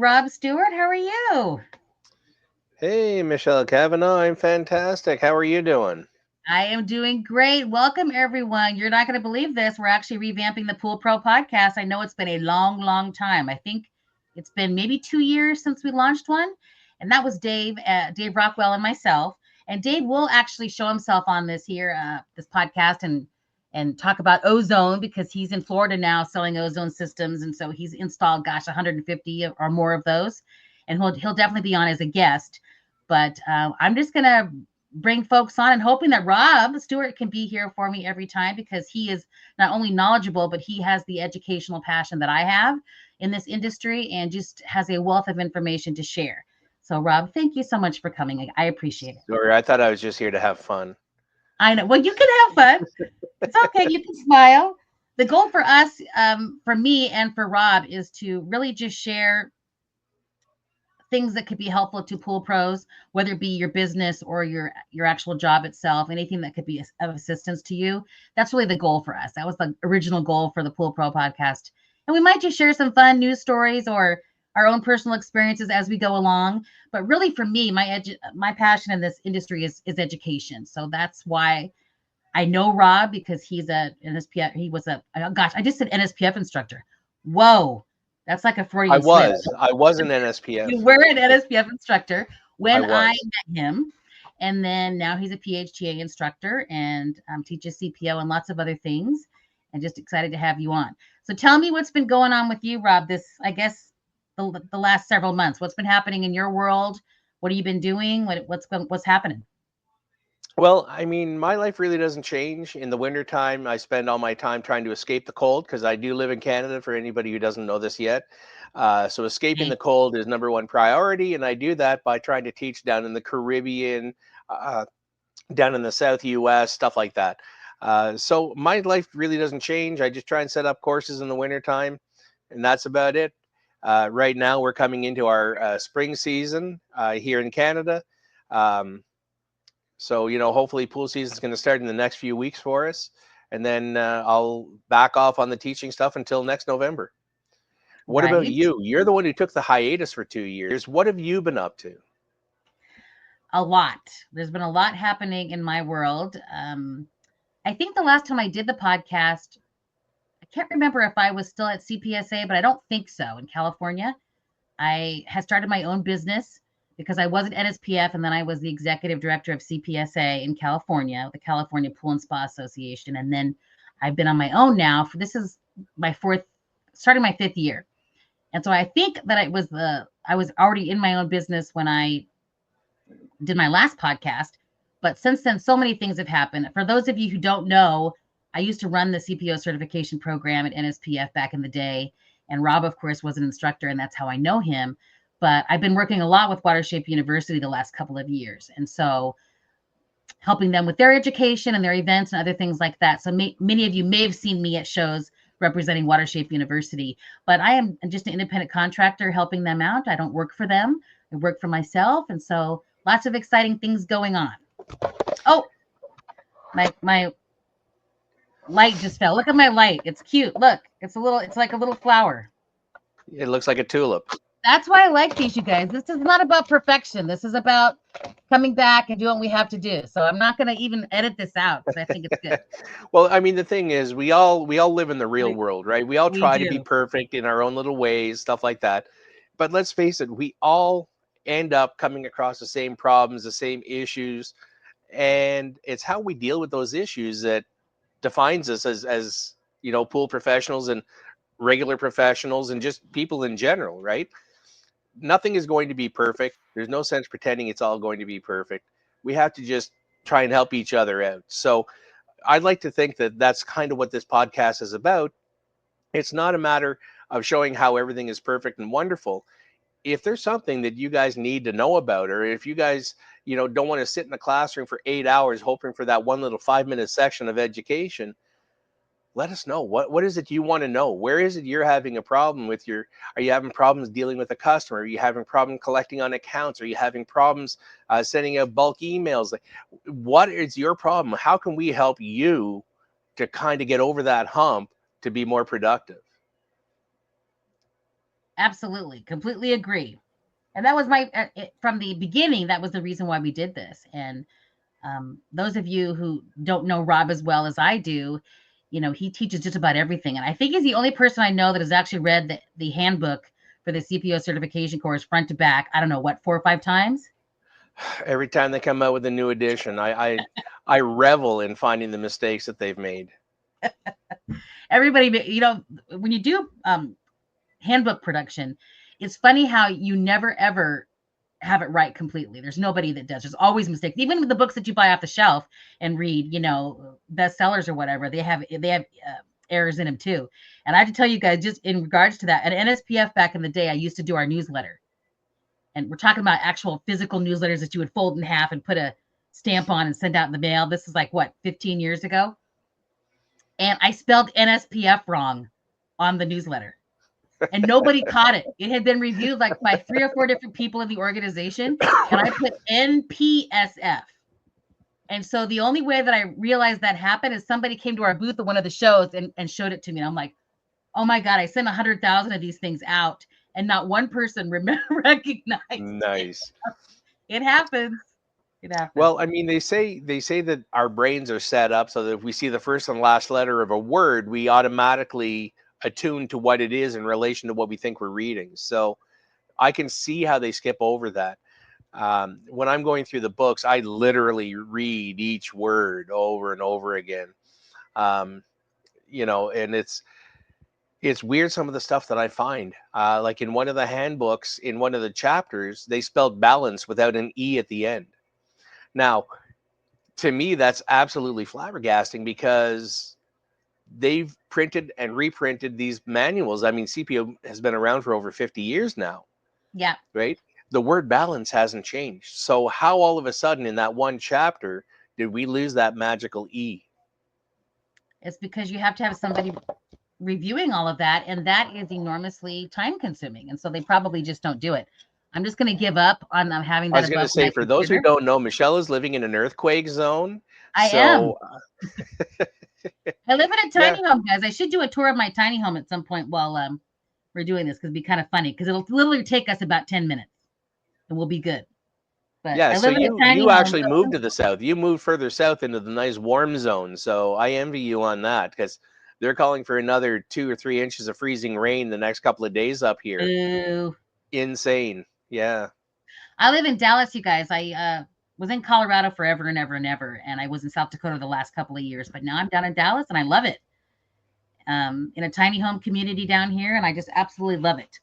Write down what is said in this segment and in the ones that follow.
Rob Stewart. How are you? Hey, Michelle Kavanaugh, I'm fantastic. How are you doing? I am doing great. Welcome, everyone. You're not going to believe this. We're actually revamping the Pool Pro podcast. I know it's been a long, long time. I think it's been maybe 2 years since we launched one. And that was Dave Rockwell and myself. And Dave will actually show himself on this podcast and talk about ozone because he's in Florida now selling ozone systems. And so he's installed, 150 or more of those. And he'll definitely be on as a guest. But I'm just going to bring folks on and hoping that Rob Stewart can be here for me every time because he is not only knowledgeable, but he has the educational passion that I have in this industry and just has a wealth of information to share. So, Rob, thank you so much for coming. I appreciate it. Sorry, I thought I was just here to have fun. I know. Well, you can have fun. It's okay. You can smile. The goal for us, for me and for Rob, is to really just share things that could be helpful to pool pros, whether it be your business or your actual job itself, anything that could be of assistance to you. That's really the goal for us. That was the original goal for the Pool Pro podcast. And we might just share some fun news stories or our own personal experiences as we go along. But really, for me, my passion in this industry is education. So that's why I know Rob because he's a NSPF. He was I just said NSPF instructor. Whoa, that's like a I Freudian slip. was. I was an You NSPF. were an NSPF instructor I when I was. met him. And then now he's a PHTA instructor and teaches CPO and lots of other things. And just excited to have you on. So tell me what's been going on with you, Rob, I guess, the last several months. What's been happening in your world? What have you been doing? What's happening? Well, I mean, my life really doesn't change. In the wintertime, I spend all my time trying to escape the cold because I do live in Canada, for anybody who doesn't know this yet. So escaping Okay. the cold is number one priority, and I do that by trying to teach down in the Caribbean, uh, down in the South US, stuff like that. So my life really doesn't change. I just try and set up courses in the wintertime, and that's about it. Right now, we're coming into our spring season here in Canada. Um, so, hopefully pool season is going to start in the next few weeks for us. And then I'll back off on the teaching stuff until next November. What about Right. you? You're the one who took the hiatus for 2 years. What have you been up to? A lot. There's been a lot happening in my world. I think the last time I did the podcast, I can't remember if I was still at CPSA, but I don't think so in California. I had started my own business because I was at NSPF and then I was the executive director of CPSA in California, the California Pool and Spa Association. And then I've been on my own now for this is my starting my fifth year. And so I think that I was already in my own business when I did my last podcast. But since then, so many things have happened. For those of you who don't know, I used to run the CPO certification program at NSPF back in the day. And Rob, of course, was an instructor, and that's how I know him. But I've been working a lot with Watershape University the last couple of years. And so helping them with their education and their events and other things like that. So many of you may have seen me at shows representing Watershape University, but I am just an independent contractor helping them out. I don't work for them. I work for myself. And so lots of exciting things going on. Oh, my light just fell. Look at my light. It's cute. Look, it's like a little flower. It looks like a tulip. That's why I like these, you guys. This is not about perfection. This is about coming back and doing what we have to do. So I'm not going to even edit this out because I think it's good. Well, I mean, the thing is, we all live in the real We, world, right? We all we try to be do. perfect in our own little ways, stuff like that. But let's face it, we all end up coming across the same problems, the same issues, and it's how we deal with those issues that defines us as pool professionals and regular professionals and just people in general, right? Nothing is going to be perfect. There's no sense pretending it's all going to be perfect. We have to just try and help each other out. So I'd like to think that that's kind of what this podcast is about. It's not a matter of showing how everything is perfect and wonderful. If there's something that you guys need to know about, or if you guys, don't want to sit in the classroom for 8 hours hoping for that one little 5-minute section of education, let us know. What is it you want to know? Where is it you're having a problem with are you having problems dealing with a customer? Are you having problem collecting on accounts? Are you having problems sending out bulk emails? Like, what is your problem? How can we help you to kind of get over that hump to be more productive? Absolutely. Completely agree. And that was from the beginning, that was the reason why we did this. And those of you who don't know Rob as well as I do, he teaches just about everything. And I think he's the only person I know that has actually read the handbook for the CPO certification course front to back. I don't know, 4 or 5 times? Every time they come out with a new edition, I revel in finding the mistakes that they've made. Everybody, when you do handbook production, it's funny how you never ever have it right completely. There's nobody that does. There's always mistakes. Even with the books that you buy off the shelf and read, bestsellers or whatever, they have errors in them too. And I have to tell you guys, just in regards to that, at NSPF back in the day, I used to do our newsletter. And we're talking about actual physical newsletters that you would fold in half and put a stamp on and send out in the mail. This is like 15 years ago. And I spelled NSPF wrong on the newsletter. And nobody caught it. It had been reviewed like by 3 or 4 different people in the organization, and I put NPSF. And so the only way that I realized that happened is somebody came to our booth at one of the shows and showed it to me. And I'm like, oh my God, I sent 100,000 of these things out, and not one person recognized Nice. It happens. It happens. Well, I mean, they say that our brains are set up so that if we see the first and last letter of a word, we automatically attune to what it is in relation to what we think we're reading. So I can see how they skip over that. When I'm going through the books, I literally read each word over and over again. And it's weird, some of the stuff that I find. Like in one of the handbooks, in one of the chapters, they spelled balance without an E at the end. Now, to me, that's absolutely flabbergasting because they've printed and reprinted these manuals. I mean, CPO has been around for over 50 years now. Yeah. Right? The word balance hasn't changed. So how all of a sudden in that one chapter did we lose that magical E? It's because you have to have somebody reviewing all of that, and that is enormously time consuming. And so they probably just don't do it. I'm just going to give up on having that. I was going to say, for those who don't know, Michelle is living in an earthquake zone. I am. I live in a tiny home, guys. I should do a tour of my tiny home at some point while we're doing this, because it'd be kind of funny, because it'll literally take us about 10 minutes and we'll be good. But yeah, so you actually moved to the south. You moved further south into the nice warm zone. So I envy you on that, because they're calling for another 2 or 3 inches of freezing rain the next couple of days up here. Ooh. Insane. Yeah. I live in Dallas, you guys. I was in Colorado forever and ever and ever, and I was in South Dakota the last couple of years, but now I'm down in Dallas and I love it. In a tiny home community down here, and I just absolutely love it.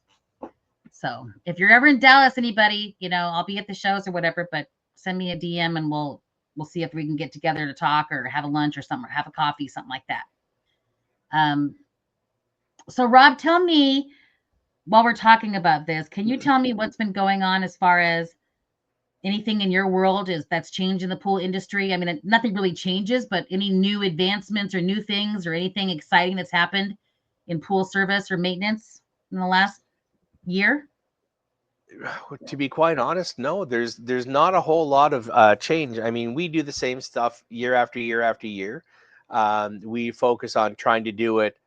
So if you're ever in Dallas, anybody, I'll be at the shows or whatever, but send me a DM and we'll see if we can get together to talk or have a lunch or something, or have a coffee, something like that. So Rob, tell me, while we're talking about this, can you tell me what's been going on as far as anything in your world that's changed in the pool industry? I mean, nothing really changes, but any new advancements or new things or anything exciting that's happened in pool service or maintenance in the last year? To be quite honest, no, there's not a whole lot of change. I mean, we do the same stuff year after year after year. We focus on trying to do it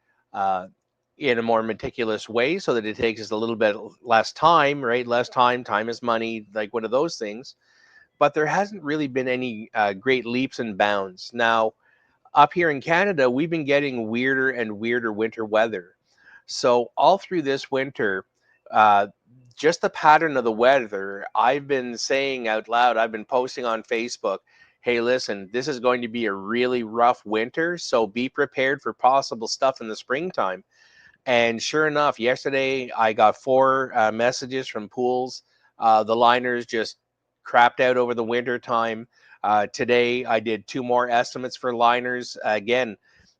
in a more meticulous way so that it takes us a little bit less time, right? Less time is money, like one of those things. But there hasn't really been any great leaps and bounds. Now, up here in Canada, we've been getting weirder and weirder winter weather. So all through this winter, just the pattern of the weather, I've been saying out loud, I've been posting on Facebook, hey, listen, this is going to be a really rough winter, so be prepared for possible stuff in the springtime. And sure enough, yesterday I got 4 messages from pools. The liners just crapped out over the winter time. Today I did 2 more estimates for liners. Again,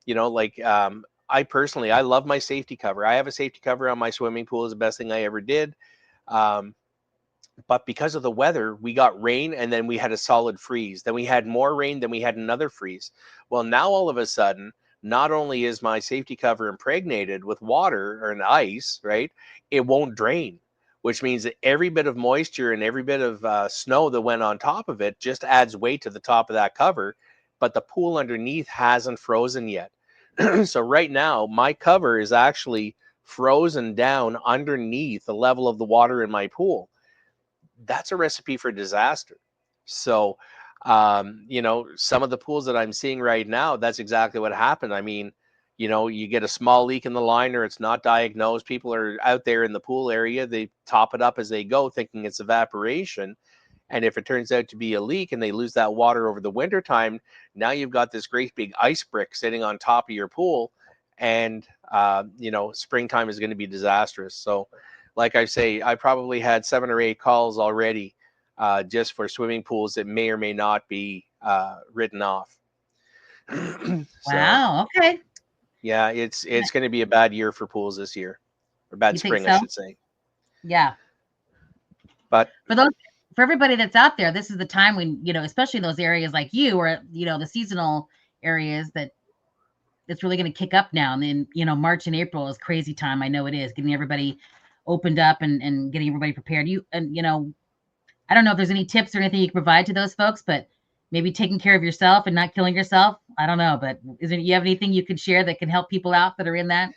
I personally, I love my safety cover. I have a safety cover on my swimming pool. It's the best thing I ever did. But because of the weather, we got rain and then we had a solid freeze. Then we had more rain, then we had another freeze. Well, now all of a sudden, not only is my safety cover impregnated with water or an ice, right? It won't drain, which means that every bit of moisture and every bit of snow that went on top of it just adds weight to the top of that cover. But the pool underneath hasn't frozen yet. So right now, my cover is actually frozen down underneath the level of the water in my pool, that's a recipe for disaster. So, some of the pools that I'm seeing right now, that's exactly what happened. I mean, you get a small leak in the liner, it's not diagnosed. People are out there in the pool area, they top it up as they go, thinking it's evaporation. And if it turns out to be a leak and they lose that water over the winter time, now you've got this great big ice brick sitting on top of your pool. And, springtime is going to be disastrous. So, like I say, I probably had 7 or 8 calls already just for swimming pools that may or may not be written off. So, Wow. Okay. yeah, it's going to be a bad year for pools this year, or bad You think spring, I so? should say. Yeah. But For everybody that's out there, this is the time when, especially in those areas like you, or, the seasonal areas, that it's really going to kick up now. And then, March and April is crazy time. I know it is, getting everybody opened up and getting everybody prepared. I don't know if there's any tips or anything you can provide to those folks, but maybe taking care of yourself and not killing yourself. I don't know, but you have anything you could share that can help people out that are in that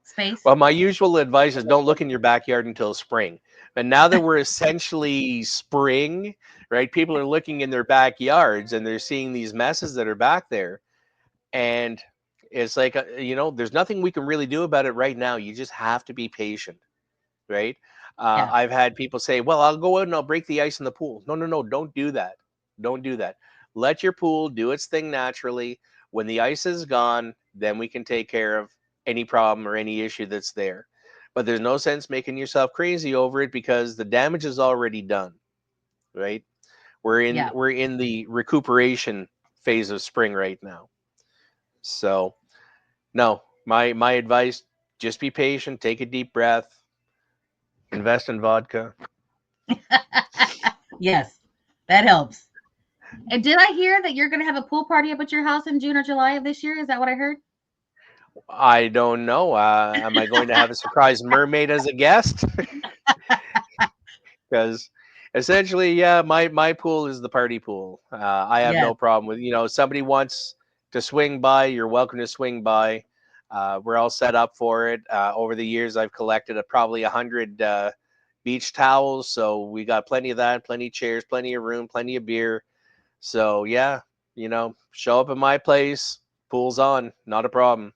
space? Well, my usual advice is don't look in your backyard until spring. But now that we're essentially spring, right? People are looking in their backyards and they're seeing these messes that are back there. And it's like, there's nothing we can really do about it right now. You just have to be patient, right? Yeah. I've had people say, well, I'll go out and I'll break the ice in the pool. No, no, no, don't do that. Don't do that. Let your pool do its thing naturally. When the ice is gone, then we can take care of any problem or any issue that's there. But there's no sense making yourself crazy over it because the damage is already done, right? Yeah. We're in the recuperation phase of spring right now. So, no, my advice, just be patient, take a deep breath, invest in vodka. Yes, that helps. And did I hear that you're going to have a pool party up at your house in June or July of this year? Is that what I heard? I don't know. Am I going to have a surprise mermaid as a guest? Because essentially, yeah, my pool is the party pool. I have Yes. no problem with, somebody wants to swing by, you're welcome to swing by. We're all set up for it. Over the years, I've collected probably 100 beach towels, so we got plenty of that, plenty of chairs, plenty of room, plenty of beer. So yeah, show up at my place, pool's on, not a problem.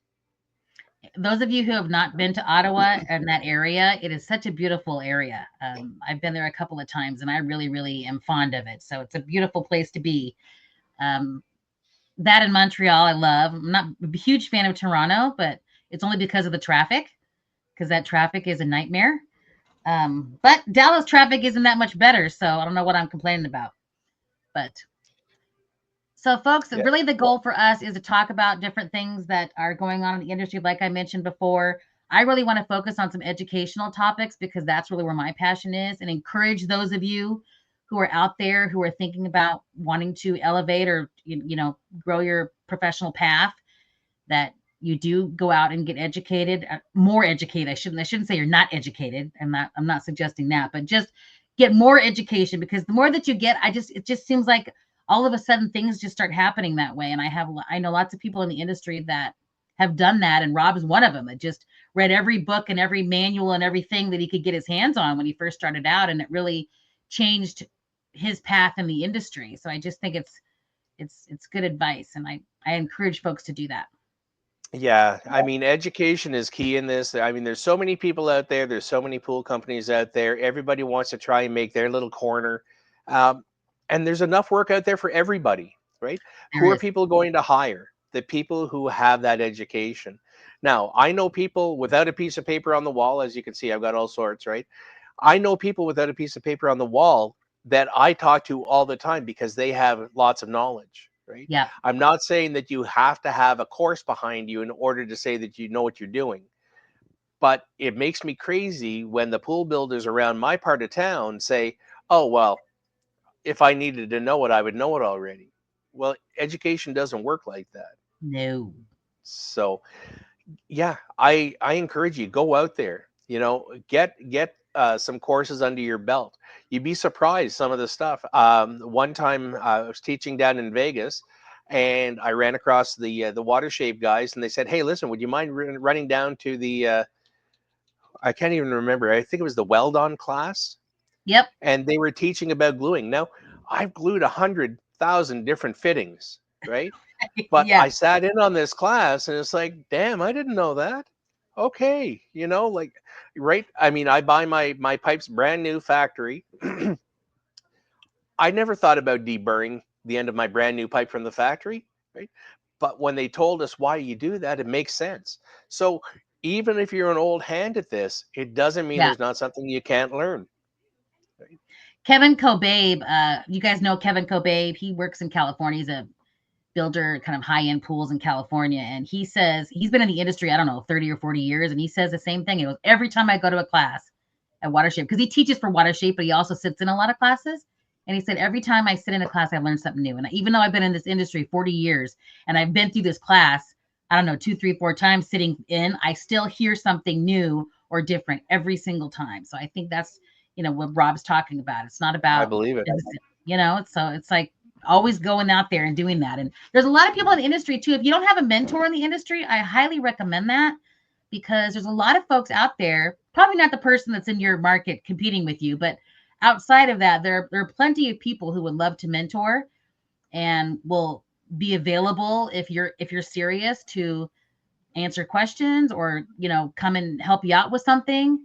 Those of you who have not been to Ottawa and that area, it is such a beautiful area. I've been there a couple of times and I really, really am fond of it. So it's a beautiful place to be. Um, that in Montreal, I love. I'm not a huge fan of Toronto, but it's only because of the traffic, because that traffic is a nightmare. But Dallas traffic isn't that much better. So I don't know what I'm complaining about. But so, folks, Yeah. really the goal for us is to talk about different things that are going on in the industry. Like I mentioned before, I really want to focus on some educational topics because that's really where my passion is, and encourage those of you who are out there who are thinking about wanting to elevate or, grow your professional path, that you do go out and get educated, more educated. I shouldn't say you're not educated. I'm not suggesting that, but just get more education, because the more that you get, it just seems like all of a sudden things just start happening that way. And I know lots of people in the industry that have done that. And Rob is one of them that just read every book and every manual and everything that he could get his hands on when he first started out. And it really changed his path in the industry. So I just think it's good advice. And I encourage folks to do that. Yeah, I mean, education is key in this. I mean, there's so many people out there. There's so many pool companies out there. Everybody wants to try and make their little corner. Um, and there's enough work out there for everybody, right? There Who are is. people going to hire? The people who have that education. Now, I know people without a piece of paper on the wall. As you can see, I've got all sorts, right? I know people without a piece of paper on the wall that I talk to all the time because they have lots of knowledge, right? Yeah. I'm not saying that you have to have a course behind you in order to say that you know what you're doing. But it makes me crazy when the pool builders around my part of town say, oh, well, if I needed to know it, I would know it already. Well, education doesn't work like that. No. So yeah, I encourage you, go out there, get some courses under your belt. You'd be surprised some of the stuff. One time I was teaching down in Vegas, and I ran across the water shape guys, and they said, hey, listen, would you mind running down to I can't even remember. I think it was the weld-on class, Yep. and they were teaching about gluing. Now, I've glued 100,000 different fittings, right? But Yeah. I sat in on this class, and it's like, damn, I didn't know that. Okay, like, right? I mean, I buy my pipes brand new factory. I never thought about deburring the end of my brand new pipe from the factory, right? But when they told us why you do that, it makes sense. So even if you're an old hand at this, it doesn't mean Yeah. there's not something you can't learn. Right? Kevin Kobabe, you guys know Kevin Kobabe. He works in California. He's a builder, kind of high-end pools in California. And he says he's been in the industry, I don't know, 30 or 40 years. And he says the same thing. He goes, every time I go to a class at Watershape, because he teaches for Watershape, but he also sits in a lot of classes. And he said, every time I sit in a class, I learn something new. And even though I've been in this industry 40 years and I've been through this class, I don't know, 2, 3, 4 times sitting in, I still hear something new or different every single time. So I think that's, what Rob's talking about. It's not I about, believe it. so it's like always going out there and doing that. And there's a lot of people in the industry too. If you don't have a mentor in the industry, I highly recommend that, because there's a lot of folks out there, probably not the person that's in your market competing with you, but outside of that, there are plenty of people who would love to mentor and will be available if you're serious to answer questions, or come and help you out with something.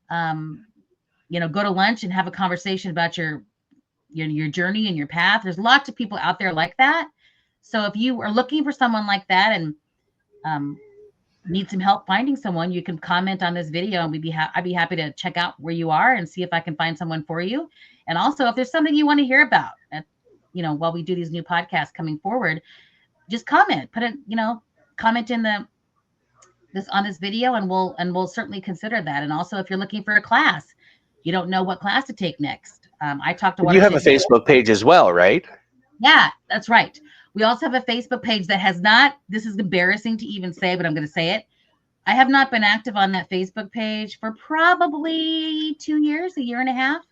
Go to lunch and have a conversation about your journey and your path. There's lots of people out there like that. So if you are looking for someone like that and need some help finding someone, you can comment on this video, and I'd be happy to check out where you are and see if I can find someone for you. And also, if there's something you want to hear about, while we do these new podcasts coming forward, just comment, comment in on this video, and we'll certainly consider that. And also, if you're looking for a class, you don't know what class to take next. I talked to And you have a Watershed. Facebook page as well, right? Yeah, that's right. We also have a Facebook page that has not, this is embarrassing to even say, but I'm going to say it. I have not been active on that Facebook page for probably 2 years, a year and a half.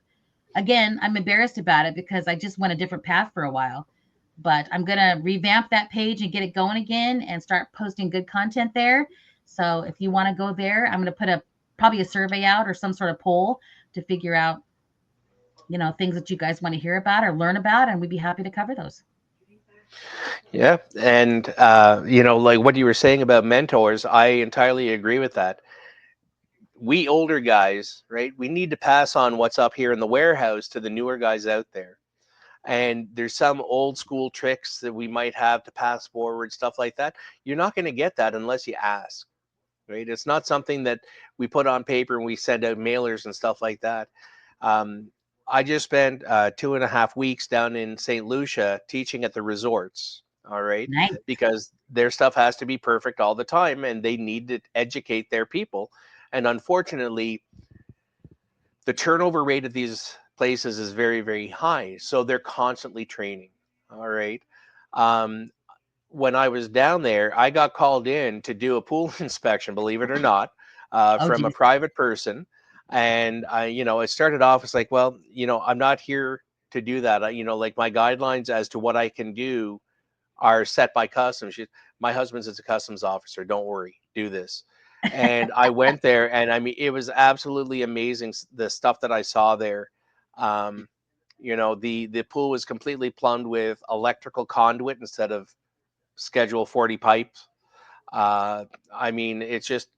Again, I'm embarrassed about it because I just went a different path for a while. But I'm going to revamp that page and get it going again and start posting good content there. So if you want to go there, I'm going to put probably a survey out or some sort of poll to figure out, things that you guys want to hear about or learn about, and we'd be happy to cover those. Yeah. And, like what you were saying about mentors, I entirely agree with that. We older guys, right? We need to pass on what's up here in the warehouse to the newer guys out there. And there's some old school tricks that we might have to pass forward, stuff like that. You're not going to get that unless you ask, right? It's not something that we put on paper and we send out mailers and stuff like that. I just spent 2.5 weeks down in St. Lucia teaching at the resorts. All right. Nice. Because their stuff has to be perfect all the time and they need to educate their people. And unfortunately, the turnover rate of these places is very, very high. So they're constantly training. All right. When I was down there, I got called in to do a pool inspection, believe it or not, from a Geez. private person. And it started off as like, well, I'm not here to do that. Like my guidelines as to what I can do are set by customs. My husband's is a customs officer. Don't worry, do this. And I went there, and I mean, it was absolutely amazing, the stuff that I saw there. The pool was completely plumbed with electrical conduit instead of Schedule 40 pipes. I mean, it's just,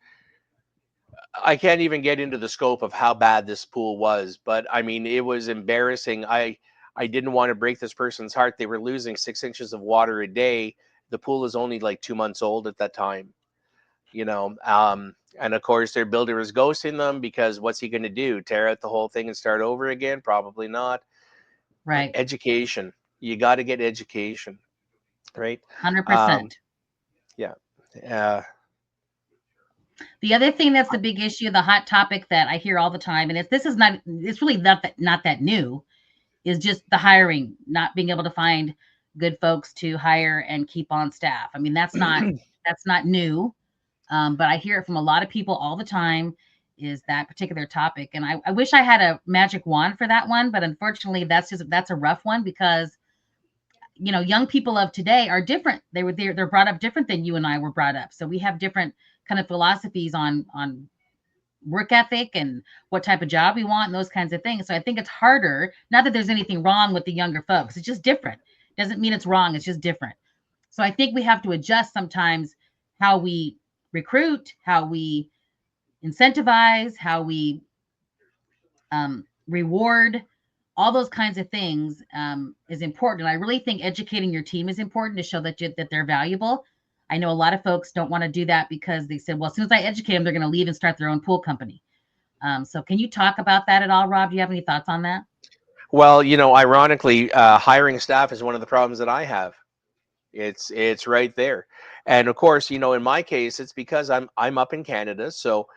I can't even get into the scope of how bad this pool was, but I mean, it was embarrassing. I didn't want to break this person's heart. They were losing 6 inches of water a day. The pool is only like 2 months old at that time, and of course their builder was ghosting them because what's he going to do? Tear out the whole thing and start over again? Probably not. Right. Education. You got to get education, right? 100%. Yeah. The other thing that's the big issue, the hot topic that I hear all the time, and it's really not that new, is just the hiring, not being able to find good folks to hire and keep on staff. I mean, that's not new, but I hear it from a lot of people all the time, is that particular topic. And I wish I had a magic wand for that one, but unfortunately, that's a rough one, because young people of today are different. They're brought up different than you and I were brought up. So we have different kind of philosophies on work ethic and what type of job we want and those kinds of things. So I think it's harder. Not that there's anything wrong with the younger folks. It's just different. Doesn't mean it's wrong. It's just different. So I think we have to adjust sometimes how we recruit, how we incentivize, how we reward, all those kinds of things is important. And I really think educating your team is important to show that they're valuable. I know a lot of folks don't want to do that because they said, well, as soon as I educate them, they're going to leave and start their own pool company. So can you talk about that at all, Rob? Do you have any thoughts on that? Well, ironically, hiring staff is one of the problems that I have. It's right there. And of course, in my case, it's because I'm up in Canada, so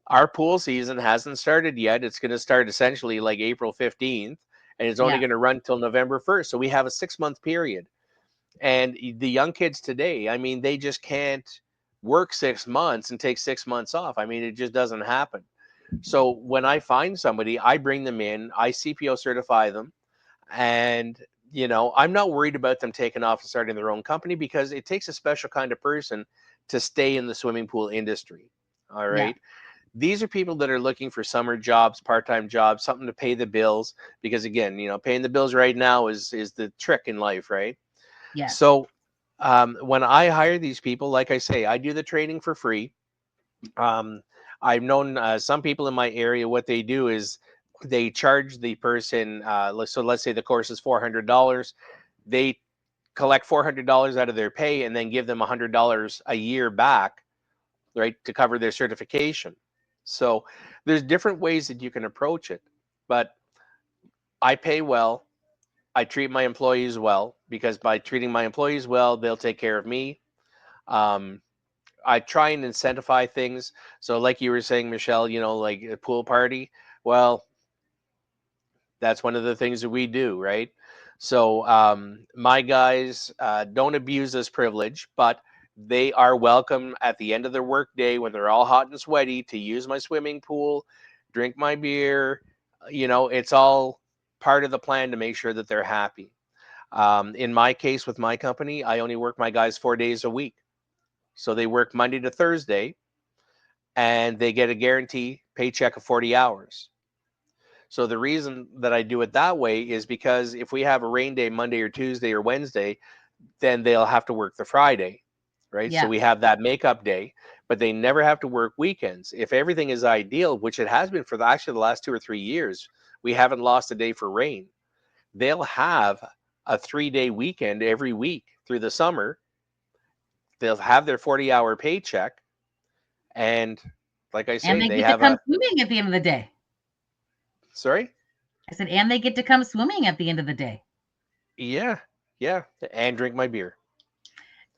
our pool season hasn't started yet. It's going to start essentially like April 15th, and it's only Yeah. going to run till November 1st. So we have a 6-month period. And the young kids today, I mean, they just can't work 6 months and take 6 months off. I mean, it just doesn't happen. So when I find somebody, I bring them in, I CPO certify them, and I'm not worried about them taking off and starting their own company, because it takes a special kind of person to stay in the swimming pool industry. All Yeah. right. These are people that are looking for summer jobs, part-time jobs, something to pay the bills, because again, paying the bills right now is the trick in life, right? Yes. So when I hire these people, like I say, I do the training for free. I've known some people in my area. What they do is they charge the person. So let's say the course is $400. They collect $400 out of their pay and then give them $100 a year back, right, to cover their certification. So there's different ways that you can approach it, but I pay well. I treat my employees well, because by treating my employees well, they'll take care of me. Um, I try and incentivize things. So, like you were saying, Michelle, like a pool party. Well, that's one of the things that we do, right? So, my guys don't abuse this privilege, but they are welcome at the end of their work day, when they're all hot and sweaty, to use my swimming pool, drink my beer. It's all part of the plan to make sure that they're happy. In my case, with my company, I only work my guys 4 days a week. So they work Monday to Thursday, and they get a guarantee paycheck of 40 hours. So the reason that I do it that way is because if we have a rain day Monday or Tuesday or Wednesday, then they'll have to work the Friday, right? So Yeah. we have that makeup day, but they never have to work weekends. If everything is ideal, which it has been for actually the last 2 or 3 years, we haven't lost a day for rain. They'll have a 3-day weekend every week through the summer. They'll have their 40-hour paycheck, and like I And say, they they get to have come a swimming at the end of the day. sorry. I said, and they get to come swimming at the end of the day. Yeah, yeah, and drink my beer.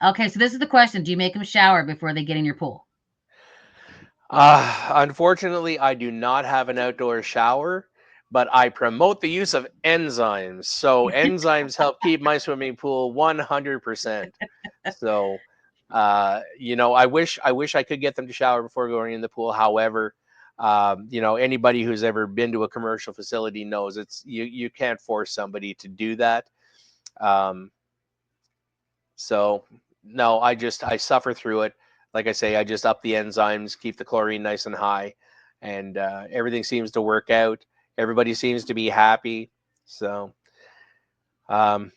Okay, so this is the question. Do you make them shower before they get in your pool? Unfortunately, I do not have an outdoor shower, but I promote the use of enzymes. So enzymes help keep my swimming pool 100%. So, I wish I could get them to shower before going in the pool. However, anybody who's ever been to a commercial facility knows you can't force somebody to do that. Um, So no, I suffer through it. Like I say, I just up the enzymes, keep the chlorine nice and high, and everything seems to work out. Everybody seems to be happy. So, but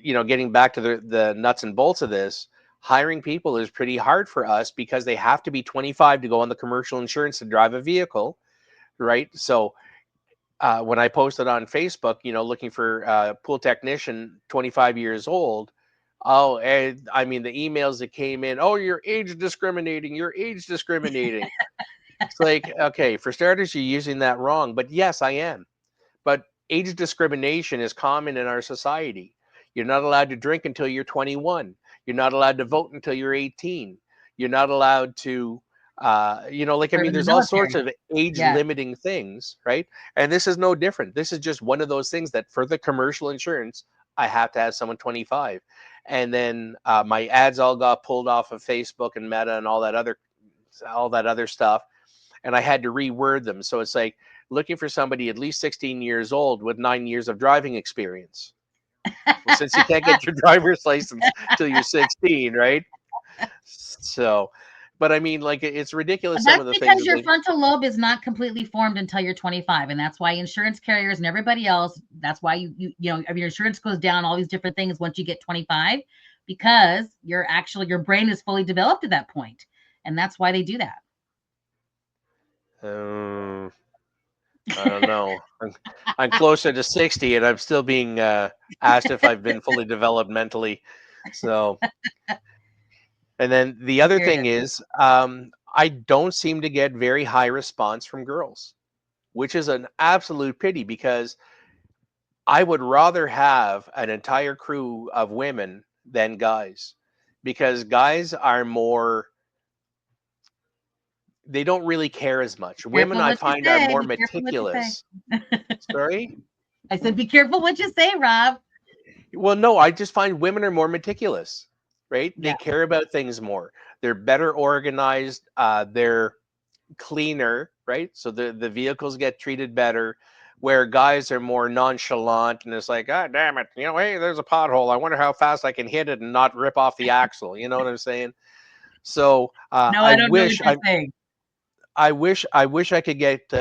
getting back to the nuts and bolts of this, hiring people is pretty hard for us, because they have to be 25 to go on the commercial insurance to drive a vehicle, right? So when I posted on Facebook, looking for a pool technician, 25 years old. Oh, and I mean, the emails that came in, oh, you're age discriminating, you're age discriminating. It's like, okay, for starters, you're using that wrong. But yes, I am. But age discrimination is common in our society. You're not allowed to drink until you're 21. You're not allowed to vote until you're 18. You're not allowed to, I Serve mean, in the there's all sorts military. of age Yes. limiting things, right? And this is no different. This is just one of those things that for the commercial insurance, I have to have someone 25. And then my ads all got pulled off of Facebook and Meta and all that other stuff, and I had to reword them. So it's like looking for somebody at least 16 years old with 9 years of driving experience. Well, since you can't get your driver's license till you're 16, right? So, But I mean, like, it's ridiculous some That's of the things because that your they. frontal lobe is not completely formed until you're 25, and that's why insurance carriers and everybody else. That's why your insurance goes down. All these different things once you get 25, because your brain is fully developed at that point, and that's why they do that. I don't know. I'm closer to 60, and I'm still being asked if I've been fully developed mentally. So, and then the other Here it thing is. is, I don't seem to get very high response from girls, which is an absolute pity because I would rather have an entire crew of women than guys, because guys are more. They don't really care as much. Be Women, careful I what you find, are say. more Be careful what you say. meticulous. Sorry? I said, be careful what you say, Rob. Well, no, I just find women are more meticulous, right? They Yeah. care about things more. They're better organized. They're cleaner, right? So the vehicles get treated better. Where guys are more nonchalant and it's like, God damn it, hey, there's a pothole. I wonder how fast I can hit it and not rip off the axle. You know what I'm saying? So No, I don't know what you're saying. I wish I could get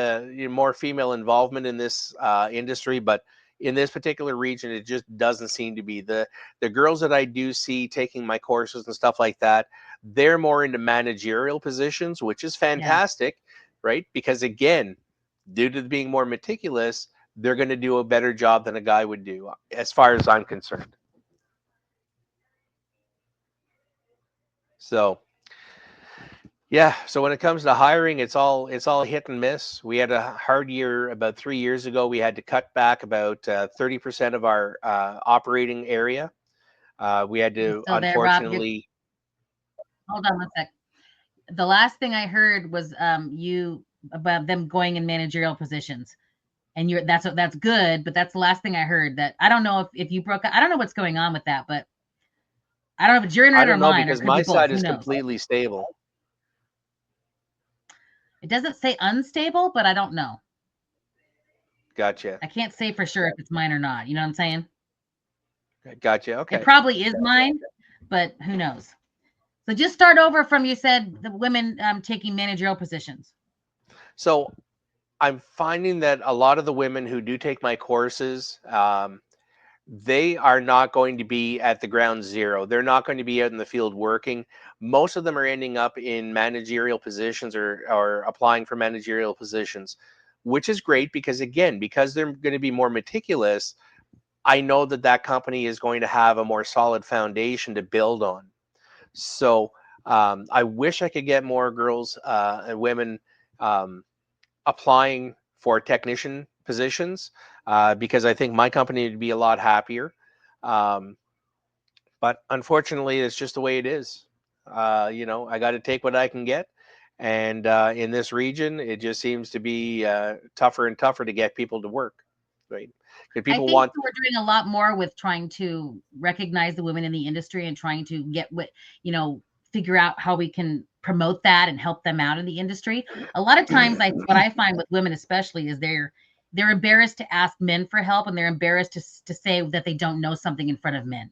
more female involvement in this industry, but in this particular region, it just doesn't seem to be. The girls that I do see taking my courses and stuff like that, they're more into managerial positions, which is Yeah. fantastic, right? Because again, due to being more meticulous, they're going to do a better job than a guy would do, as far as I'm concerned. So yeah, so when it comes to hiring, it's all hit and miss. We had a hard year about 3 years ago. We had to cut back about 30% of our operating area. We had You to, still there, Rob? unfortunately. Hold on one sec. The last thing I heard was you about them going in managerial positions. And that's good, but that's the last thing I heard. That I don't know if you broke up. I don't know what's going on with that, but I don't know if it's your I internet or don't know mine, or it because could be my both. side Who is knows? completely stable. It doesn't say unstable, but I don't know. Gotcha. I can't say for sure if it's mine or not. You know what I'm saying? Gotcha. It Okay. probably is mine, but who knows? So just start over from you said the women taking managerial positions. So I'm finding that a lot of the women who do take my courses, they are not going to be at the ground zero. They're not going to be out in the field working. Most of them are ending up in managerial positions or applying for managerial positions, which is great because, again, because they're going to be more meticulous, I know that that company is going to have a more solid foundation to build on. So I wish I could get more girls and women um, applying for technician positions because I think my company would be a lot happier. Um, but unfortunately, it's just the way it is. I got to take what I can get. And in this region, it just seems to be tougher and tougher to get people to work, right? Because I people think want. we're doing a lot more with trying to recognize the women in the industry and trying to get figure out how we can promote that and help them out in the industry. A lot of times what I find with women especially is they're embarrassed to ask men for help, and they're embarrassed to say that they don't know something in front of men.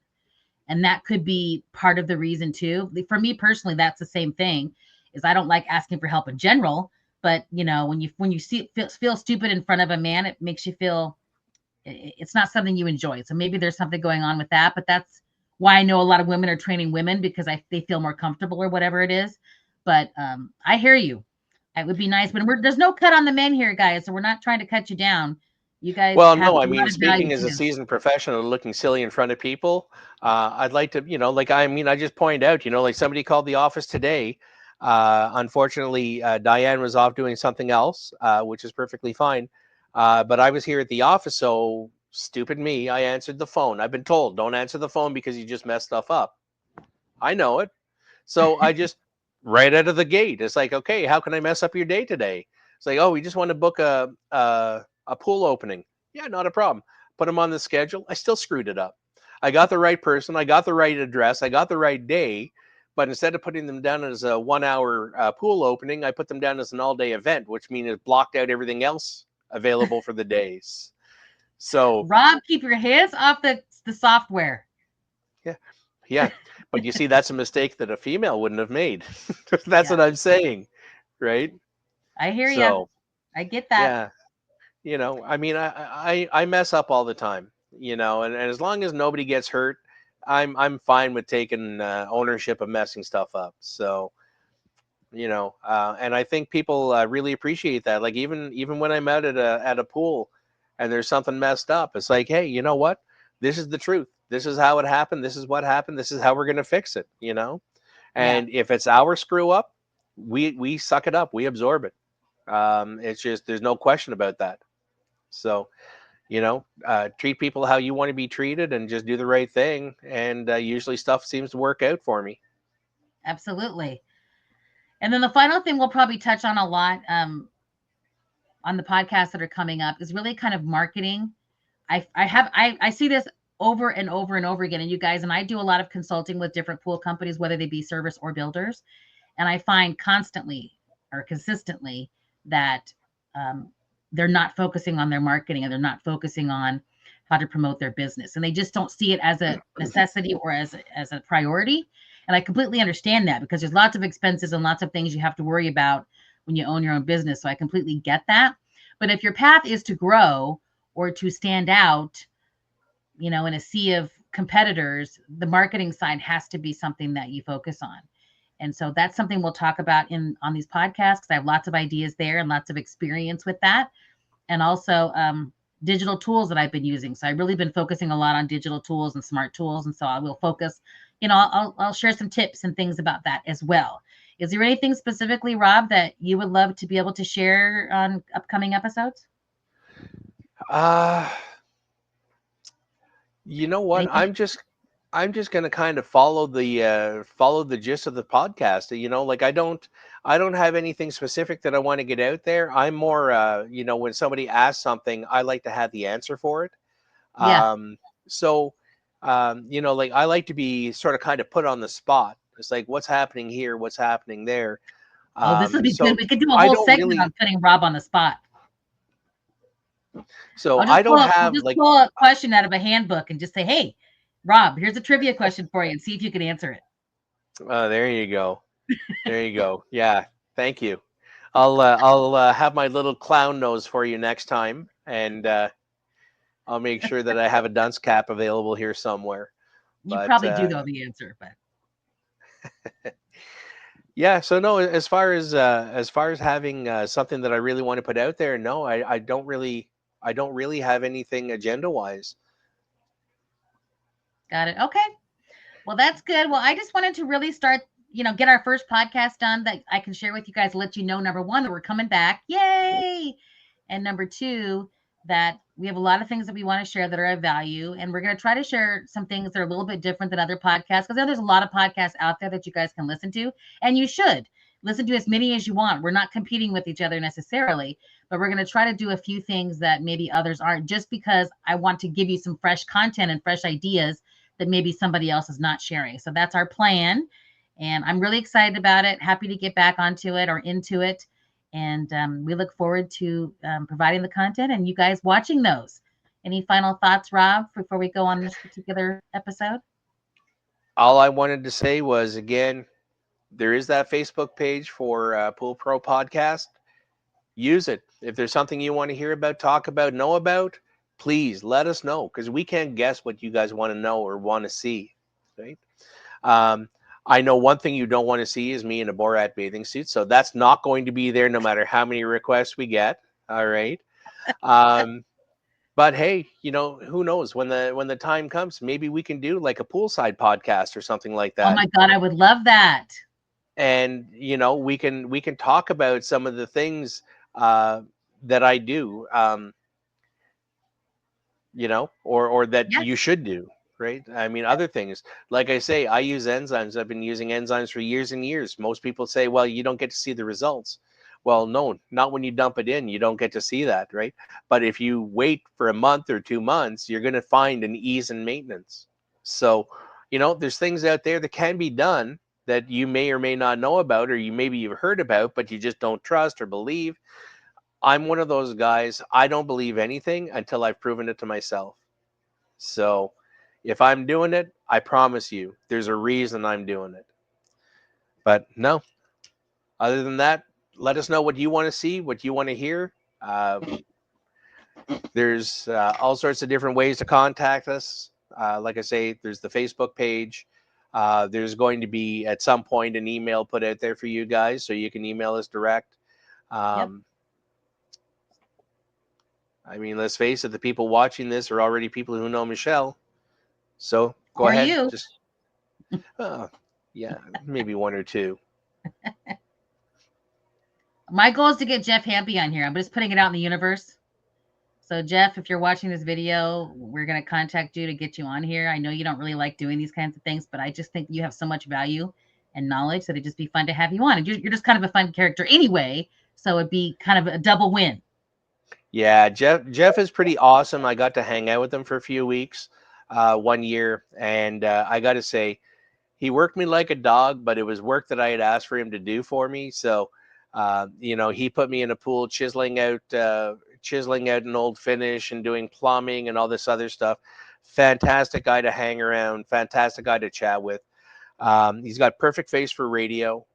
And that could be part of the reason too. For me personally, that's the same thing. Is I don't like asking for help in general, but when you feel stupid in front of a man, it makes you feel it's not something you enjoy. So maybe there's something going on with that, but that's why I know a lot of women are training women because they feel more comfortable or whatever it is. But I hear you. It would be nice, but there's no cut on the men here, guys. So we're not trying to cut you down. You guys Well, have no, a I lot mean, of value speaking as a too. seasoned professional looking silly in front of people, I'd like to, like, I mean, I just point out, like somebody called the office today. Unfortunately, Diane was off doing something else, which is perfectly fine. But I was here at the office, so stupid me, I answered the phone. I've been told, don't answer the phone because you just mess stuff up. I know it. So I just, right out of the gate, it's like, okay, how can I mess up your day today? It's like, oh, we just want to book a pool opening. Yeah, not a problem. Put them on the schedule. I still screwed it up. I got the right person. I got the right address. I got the right day. But instead of putting them down as a 1 hour pool opening, I put them down as an all-day event, which means it blocked out everything else available for the days. So Rob, keep your hands off the software. yeah, yeah. But you see, that's a mistake that a female wouldn't have made. That's Yeah, what I'm saying, right? I hear you. So I get that. yeah, I mean, I mess up all the time, and as long as nobody gets hurt, I'm fine with taking ownership of messing stuff up. So and I think people really appreciate that. Like even when I'm out at a pool and there's something messed up, it's like, hey, you know what? This is the truth. This is how it happened. This is what happened. This is how we're gonna fix it. Yeah, And if it's our screw up, we suck it up. We absorb it. It's just there's no question about that. So treat people how you want to be treated and just do the right thing. And usually stuff seems to work out for me. absolutely. And then the final thing we'll probably touch on a lot on the podcasts that are coming up is really kind of marketing. I see this over and over and over again. And you guys and I do a lot of consulting with different pool companies, whether they be service or builders. And I find constantly or consistently that um, they're not focusing on their marketing and they're not focusing on how to promote their business. And they just don't see it as a necessity or as a priority. And I completely understand that because there's lots of expenses and lots of things you have to worry about when you own your own business. So I completely get that. But if your path is to grow or to stand out, in a sea of competitors, the marketing side has to be something that you focus on. And so that's something we'll talk about on these podcasts because I have lots of ideas there and lots of experience with that. And also digital tools that I've been using. So I've really been focusing a lot on digital tools and smart tools. And so I will focus, I'll share some tips and things about that as well. Is there anything specifically, Rob, that you would love to be able to share on upcoming episodes? Uh, you know what? Anything? I'm just gonna kind of follow the gist of the podcast. Like I don't have anything specific that I want to get out there. I'm more when somebody asks something, I like to have the answer for it. Yeah. So like I like to be sort of kind of put on the spot. It's like what's happening here, what's happening there. Oh, this would be good. So We could do a I whole don't segment really on putting Rob on the spot. so I'll I just pull don't up, I'll have just like pull a question out of a handbook and just say, "Hey, Rob, here's a trivia question for you, and see if you can answer it." there you go. There you go. Yeah, thank you. I'll have my little clown nose for you next time, and I'll make sure that I have a dunce cap available here somewhere. You But probably do know the answer, but yeah, so no, as far as having something that I really want to put out there, no, I don't really have anything agenda wise. got it. Okay. Well, that's good. Well, I just wanted to really start, get our first podcast done that I can share with you guys, let you know, number one, that we're coming back. Yay. And number two, that we have a lot of things that we want to share that are of value. And we're going to try to share some things that are a little bit different than other podcasts because there's a lot of podcasts out there that you guys can listen to. And you should listen to as many as you want. We're not competing with each other necessarily, but we're going to try to do a few things that maybe others aren't just because I want to give you some fresh content and fresh ideas that maybe somebody else is not sharing. So that's our plan. And I'm really excited about it. Happy to get back onto it or into it. And we look forward to providing the content and you guys watching those. Any final thoughts, Rob, before we go on this particular episode? All I wanted to say was again, there is that Facebook page for Pool Pro Podcast. Use it. If there's something you want to hear about, talk about, know about, please let us know because we can't guess what you guys want to know or want to see. Right? Um, I know one thing you don't want to see is me in a Borat bathing suit, so that's not going to be there no matter how many requests we get. All right. Um, but hey, who knows when the time comes, maybe we can do like a poolside podcast or something like Oh that. my God, I would love that. And we can talk about some of the things that I do, or that Yes. you should do, right? I mean, other things. Like I say, I use enzymes. I've been using enzymes for years and years. Most people say, well, you don't get to see the results. Well, no, not when you dump it in. You don't get to see that, right? But if you wait for a month or 2 months, you're going to find an ease in maintenance. So, there's things out there that can be done that you may or may not know about, or you've heard about, but you just don't trust or believe. I'm one of those guys. I don't believe anything until I've proven it to myself. So, If I'm doing it, I promise you, there's a reason I'm doing it. But no, other than that, let us know what you want to see, what you want to hear. There's all sorts of different ways to contact us. Like I say, there's the Facebook page. There's going to be at some point an email put out there for you guys, so you can email us direct. Yep. I mean, let's face it, the people watching this are already people who know Michelle. So go Or ahead. you. Just, yeah, maybe one or two. My goal is to get Jeff Hampy on here. I'm just putting it out in the universe. So Jeff, if you're watching this video, we're going to contact you to get you on here. I know you don't really like doing these kinds of things, but I just think you have so much value and knowledge that it'd just be fun to have you on. And you're just kind of a fun character anyway. So it'd be kind of a double win. Yeah, Jeff is pretty awesome. I got to hang out with him for a few weeks, 1 year. And I got to say, he worked me like a dog, but it was work that I had asked for him to do for me. So, he put me in a pool, chiseling out an old finish and doing plumbing and all this other stuff. Fantastic guy to hang around. Fantastic guy to chat with. He's got perfect face for radio.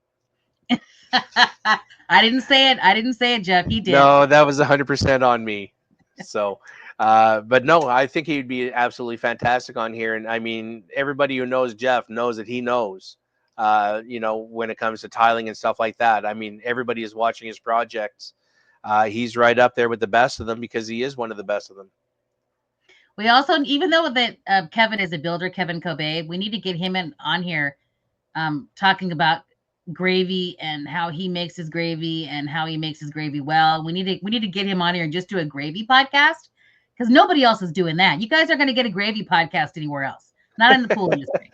I didn't say it, Jeff. He did. No, that was 100% on me. So, but no, I think he'd be absolutely fantastic on here. And I mean, everybody who knows Jeff knows that he knows. When it comes to tiling and stuff like that. I mean, everybody is watching his projects. He's right up there with the best of them because he is one of the best of them. We also, even though that Kevin is a builder, Kevin Kobe, we need to get him on here talking about gravy and how he makes his gravy and how he makes his gravy well. We need to get him on here and just do a gravy podcast because nobody else is doing that. You guys are going to get a gravy podcast anywhere else, not in the pool industry.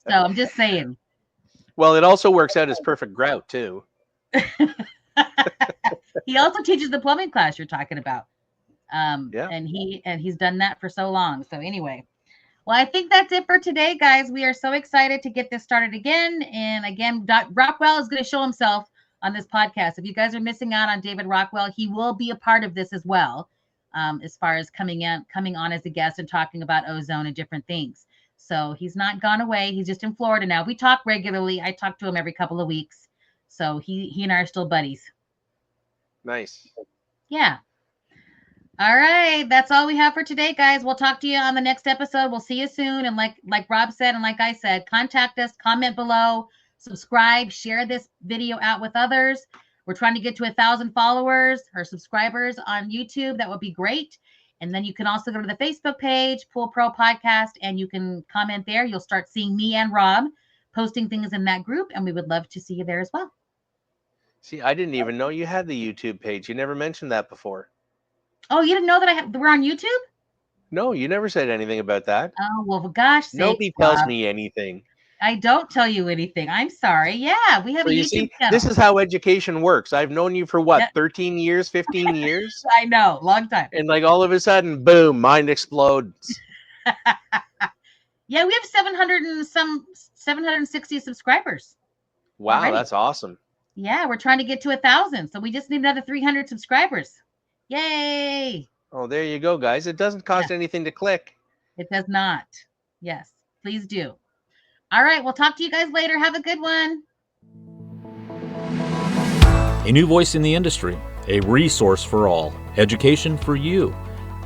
So I'm just saying. Well, it also works out as perfect grout too. He also teaches the plumbing class you're talking about. Yeah. And he's done that for so long. So anyway, well, I think that's it for today, guys. We are so excited to get this started again. And again, Rockwell is going to show himself on this podcast. If you guys are missing out on David Rockwell, he will be a part of this as well, as far as coming on as a guest and talking about ozone and different things. So he's not gone away. He's just in Florida now. We talk regularly. I talk to him every couple of weeks. So he and I are still buddies. Nice. Yeah. All right. That's all we have for today, guys. We'll talk to you on the next episode. We'll see you soon. And like Rob said, and like I said, contact us, comment below, subscribe, share this video out with others. We're trying to get to 1,000 followers or subscribers on YouTube. That would be great. And then you can also go to the Facebook page, Pool Pro Podcast, and you can comment there. You'll start seeing me and Rob posting things in that group, and we would love to see you there as well. See, I didn't even know you had the YouTube page. You never mentioned that before. Oh, you didn't know that we're on YouTube? No, you never said anything about that. Oh, well, for gosh sakes, nobody tells me anything. I don't tell you anything. I'm sorry. Yeah, we have a YouTube channel. This is how education works. I've known you for what, 13 years, 15 years? I know, long time. And like all of a sudden, boom, mind explodes. Yeah, we have 760 subscribers. Wow, already. That's awesome. Yeah, we're trying to get to 1,000. So we just need another 300 subscribers. Yay. Oh, there you go, guys. It doesn't cost anything to click. It does not. Yes, please do. All right, we'll talk to you guys later. Have a good one. A new voice in the industry, a resource for all, education for you.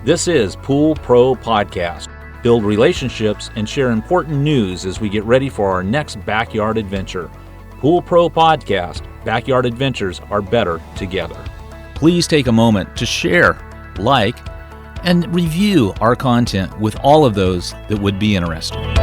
This is Pool Pro Podcast. Build relationships and share important news as we get ready for our next backyard adventure. Pool Pro Podcast. Backyard adventures are better together. Please take a moment to share, like, and review our content with all of those that would be interested.